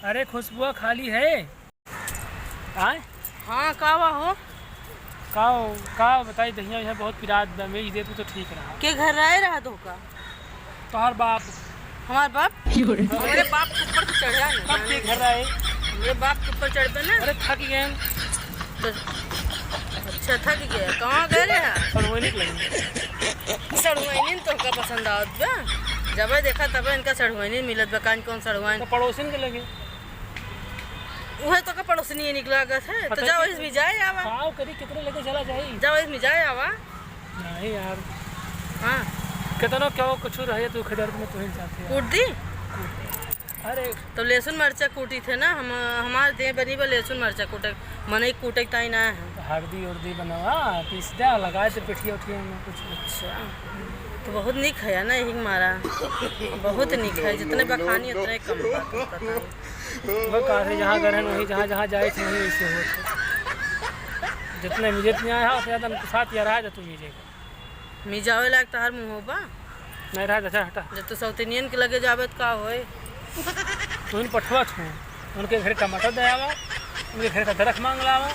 अरे खुशबुआ खाली है? आए हाँ कावा हो का बताई दहिया यहाँ बहुत पिरात मेज दे तो ठीक रहा। के घर रहा धोखा तोहर बाप हमारे बाप हमारे बाप के ऊपर तो चढ़ा नहीं। कब के घर रहे? मेरे बाप के ऊपर चढ़ पे ना। अरे थक गए तो अच्छा थक गया। कहाँ गए रहे? सड़वैनी लगे। सड़ुआनी तो का पसंद आवत बा। जब देखा तब इनका सड़ुआनी मिलत बा। कौन सड़ुआनी? तो पड़ोसिन के लगे वह तो का पड़ोसनी निकला गया है। तो जाओ इसमें जाए आवा। खाओ करी कितने लेके चला जाए। जाओ इसमें जाए आवा। नहीं यार हाँ कितना क्यों कुछ रहे तू खदर में तो ही चाहते कूट दी। अरे तो लहसुन मरचा कूटी थे ना। हम हमारे देह बनी बा लहसुन मरचा कूटे मने कूटे ताई ना है। हल्दी उर्दी बनवा पीस दे लगाए तो पिठिया उठिया में कुछ। अच्छा तो बहुत निक है ना यही मारा। बहुत निक है जितने बखानी उतने कम बा। वो कहा जहाँ घर है वहीं जहाँ जहाँ जाए थे वहीं वैसे होते। जितने मुझे आया है उतने ज़्यादा साथ या रहा तू मुझे मिजावे लायक तहार मुँह हो बा नहीं रहा। अच्छा हटा जब तो साउथ के लगे जावे तो का होए। तू इन पठवा छू उनके घर टमाटर दे आवा उनके घर का दरख मांग लावा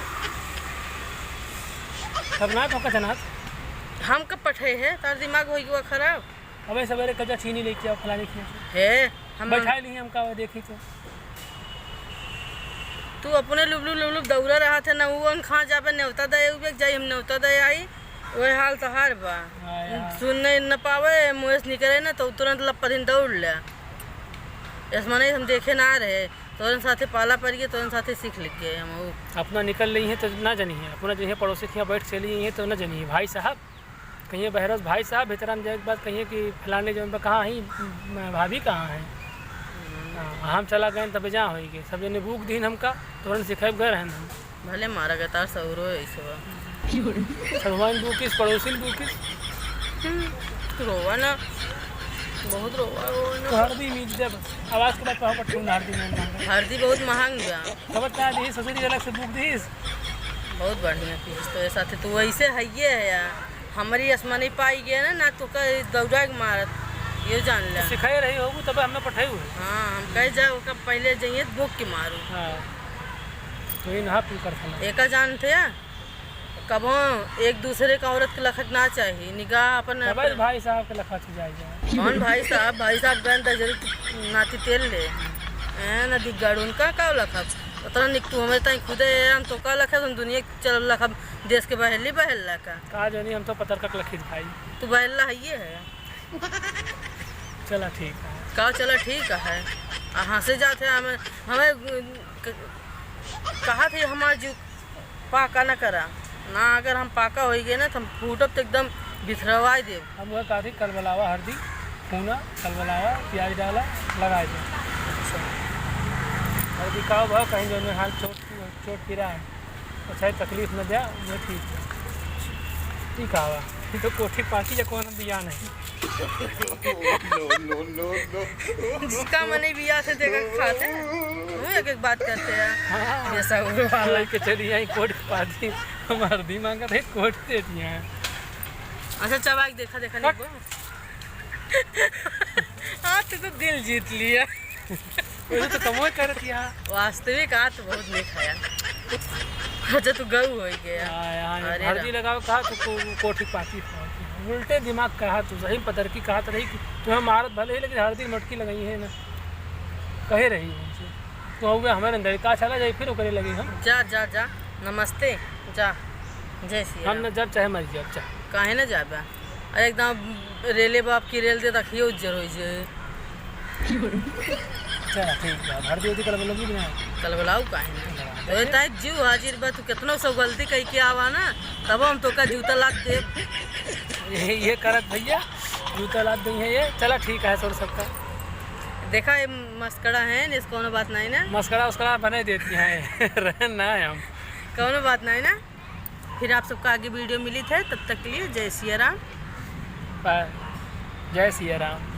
सब ना तो जनात हम कब पठे है तार दिमाग हो गया खराब। अबे सवेरे कजा चीनी लेके आओ फलानी खिया है हम बैठा ली हम का देखी तो तू अपने लुबलू दौड़ा रहा था ना। वो खा जाबे न्योता दे जाई हम न्योता दे आई वही हाल तो हार बा। सुन नहीं न पावे मुँह से निकले ना तो तुरंत लपदिन दौड़ ले। ऐसा नहीं हम देखे ना रहे तो साथे पाला पड़ गए तो साथे सीख लिख गए हम। अपना निकल रही है तो ना जनी है अपना जो है पड़ोसी के यहाँ बैठ चली है तो ना जनी है। भाई साहब कहिए बहरस भाई साहब भीतर में जाए के बाद कहिए कि फलाने जो कहाँ ही भाभी कहाँ है। हम चला गए तब जहाँ होगी सब जने भूख दीन हमका तुरंत सिखाए घर है हम भले मारा गया तार सौरो ऐसे सलमान बुकिस पड़ोसिन बुकिस रोवा ना बहुत रोवा तो हरदी मीज दे आवाज़ के बाद तो पट्टू हरदी में हल्दी बहुत महंग बा। खबर ता दी ससुरी अलग से बुक दीस बहुत बढ़िया पीस तो ऐसा थे तू ऐसे है यार हमारी आसमानी पाई गया ना तो का दौड़ा के मारत ये जान लिया। सिखाए रही होगी तब हमने पठाई हुई। हाँ हम कह जाओ कब पहले जाइए भूख के मारू। हाँ तो इन हाथ कर एक जानते हैं कब एक दूसरे का औरत के लखक ना चाहिए निगाह अपन भाई साहब के लखा जाए कौन भाई साहब गन जरूर नाती तेल ले ना दिग्गाड़ उनका का लखब उतना निक तू हमें तई खुदे हम तो का लखब हम दुनिया चल लखब देश के बहला का जो नहीं हम तो पतर का लखी भाई तू बहला है ये है। चला ठीक है का चला ठीक है। हंसे जाते हमें कहा थे हमारा जीव पाका न करा ना। अगर हम पाका हो गए ना तो हम फूटब तो एकदम बिथरवा दे। हम वह कहा थी कल बलावा हल्दी खूना कल बलावा प्याज डाला लगा दे। अच्छा हल्दी खाओ भाव कहीं जो में हाल चोट गिरा है तो शायद तकलीफ न दिया वो ठीक है। ठीक आवा तो कोठी पाकी या कौन बिया नहीं जिसका मने बिया से देखा खाते वो एक बात करते हैं ऐसा वाला के चली आई कोट पाती हमार दी मांगा थे कोट दे दिया। अच्छा चबाक देखा नहीं हाँ तो दिल जीत लिया। तो कमोई कर दिया वास्तविक आ तो बहुत नहीं खाया। अच्छा तू गऊ हो गया हल्दी लगाओ कहा तो कोठी पाती उल्टे दिमाग कहा तू सही पतर की कहा तो रही कि तुम्हें मारत भले ही लेकिन हल्दी मटकी लगाई है ना कहे रही उनसे तो हुए हमारे अंदर का चला जाए फिर करे लगी हम जा जा जा नमस्ते जा जय श्री हम न जब चाहे मर जाए चाहे काहे ना जाबा। अरे एकदम रेले बाप की रेल दे रखिए उज्जर हो जाए। चला ठीक है हल्दी होती कल बोलोगी ना कल बुलाऊ काहे ना तो ताई जीव हाजिर बा। तू कितनो सब गलती कह के आवा ना तब हम तो का जूता लाद दे ये करत भैया जूता लाद दी है ये। चला ठीक है सर सबका देखा ये मस्कड़ा है इस कोनो बात नहीं ना। मस्कड़ा उसकड़ा बने देती है रहना है हम कोनो बात नहीं ना। फिर आप सबका आगे वीडियो मिली थे तब तक के लिए जय सिया राम। जय सिया राम।